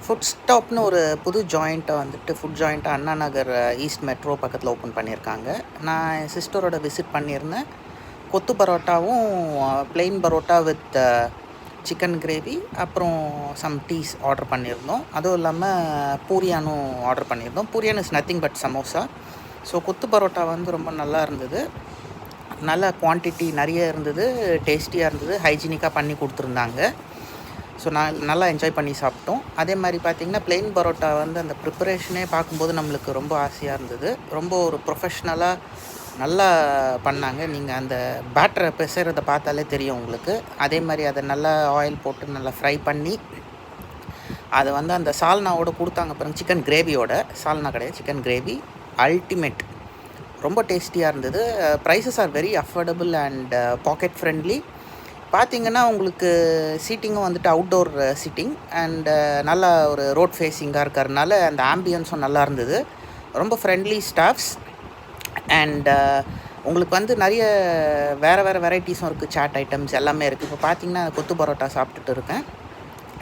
Food ஸ்டாப்னு ஒரு புது ஜாயிண்ட்டை வந்துட்டு ஃபுட் ஜாயிண்ட்டை அண்ணா நகர் ஈஸ்ட் மெட்ரோ பக்கத்தில் ஓப்பன் பண்ணியிருக்காங்க. நான் என் சிஸ்டரோட விசிட் பண்ணியிருந்தேன். கொத்து பரோட்டாவும் plain parotta with chicken gravy அப்புறம் சம் டீஸ் ஆர்டர் பண்ணியிருந்தோம். அதுவும் இல்லாமல் பூரியானும் ஆர்டர் பண்ணியிருந்தோம். Puriyan is nothing but samosa. So kothu parotta வந்து ரொம்ப நல்லா இருந்தது. நல்ல குவான்டிட்டி நிறைய இருந்தது, டேஸ்டியாக இருந்தது, ஹைஜீனிக்காக பண்ணி கொடுத்துருந்தாங்க. ஸோ நல்லா என்ஜாய் பண்ணி சாப்பிட்டோம். அதே மாதிரி பார்த்திங்கன்னா ப்ளெயின் பரோட்டா வந்து அந்த ப்ரிப்பரேஷனே பார்க்கும்போது நம்மளுக்கு ரொம்ப ஆசையாக இருந்தது. ரொம்ப ஒரு ப்ரொஃபஷ்னலாக நல்லா பண்ணாங்க. நீங்கள் அந்த பேட்டரை பிசைறதை பார்த்தாலே தெரியும் உங்களுக்கு. அதே மாதிரி அதை நல்லா ஆயில் போட்டு நல்லா ஃப்ரை பண்ணி அதை வந்து அந்த சால்னாவோட கொடுத்தாங்க பாருங்க, சிக்கன் கிரேவியோட. சால்னா கிடையாது, சிக்கன் கிரேவி. அல்டிமேட், ரொம்ப டேஸ்டியாக இருந்தது. Prices are very affordable and pocket friendly. பார்த்திங்கன்னா உங்களுக்கு சீட்டிங்கும் வந்துட்டு அவுட்டோர் சீட்டிங் அண்டு நல்லா ஒரு ரோட் ஃபேஸிங்காக இருக்கிறதுனால அந்த ஆம்பியன்ஸும் நல்லா இருந்தது. ரொம்ப ஃப்ரெண்ட்லி ஸ்டாஃப்ஸ் அண்ட் உங்களுக்கு வந்து நிறைய வேறு வெரைட்டிஸும் இருக்குது. சாட் ஐட்டம்ஸ் எல்லாமே இருக்குது. இப்போ பார்த்திங்கன்னா கொத்து பரோட்டா சாப்பிட்டுட்டு இருக்கேன்.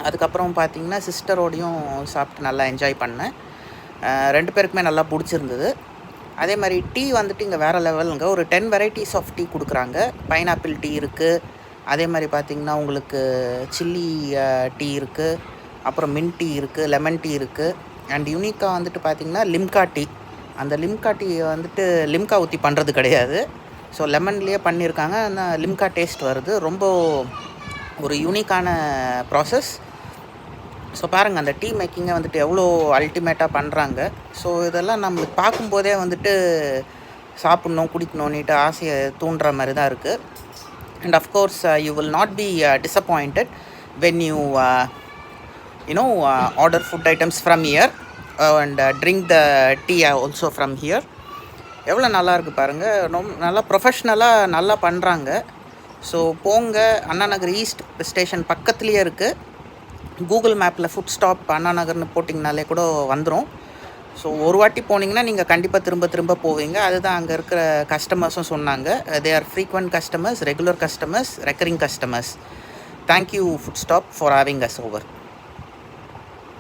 அதுக்கப்புறம் பார்த்திங்கன்னா சிஸ்டரோடையும் சாப்பிட்டு நல்லா என்ஜாய் பண்ணேன். 2 பேருக்குமே நல்லா பிடிச்சிருந்தது. அதே மாதிரி டீ வந்துட்டு இங்கே வேறு லெவலுங்க. ஒரு 10 வெரைட்டிஸ் ஆஃப் டீ கொடுக்குறாங்க. பைனாப்பிள் டீ இருக்குது. அதே மாதிரி பார்த்திங்கன்னா உங்களுக்கு சில்லி டீ இருக்குது, அப்புறம் மின்ட் டீ இருக்குது, லெமன் டீ இருக்குது. அண்ட் யூனிக்காக வந்துட்டு பார்த்திங்கன்னா லிம்கா டீ. அந்த லிம்கா டீ வந்துட்டு லிம்கா ஊற்றி பண்ணுறது கிடையாது. ஸோ லெமன்லேயே பண்ணியிருக்காங்க. ஆனால் லிம்கா டேஸ்ட் வருது. ரொம்ப ஒரு யூனிக்கான ப்ராசஸ். ஸோ பாருங்கள், அந்த டீ மேக்கிங்கை வந்துட்டு எவ்வளோ அல்டிமேட்டாக பண்ணுறாங்க. ஸோ இதெல்லாம் நம்மளுக்கு பார்க்கும்போதே வந்துட்டு சாப்பிட்ணும் குடிக்கணுன்னுட்டு ஆசையை தூண்டுற மாதிரி தான் இருக்குது. And of course you will not be disappointed when you order food items from here and drink the tea also from here. எவ்வளோ நல்லா இருக்குது பாருங்கள். ரொம்ப நல்லா ப்ரொஃபஷ்னலாக நல்லா பண்ணுறாங்க. ஸோ போங்க, அண்ணா நகர் ஈஸ்ட் ஸ்டேஷன் பக்கத்துலேயே இருக்குது. கூகுள் மேப்பில் ஃபுட் ஸ்டாப் அண்ணா நகர்னு போட்டிங்கனாலே கூட வந்துடும். ஸோ ஒரு வாட்டி போனீங்கன்னா நீங்கள் கண்டிப்பாக திரும்ப போவீங்க. அதுதான் அங்கே இருக்கிற கஸ்டமர்ஸும் சொன்னாங்க. They are frequent customers, regular customers, recurring customers. Thank you food stop for having as over.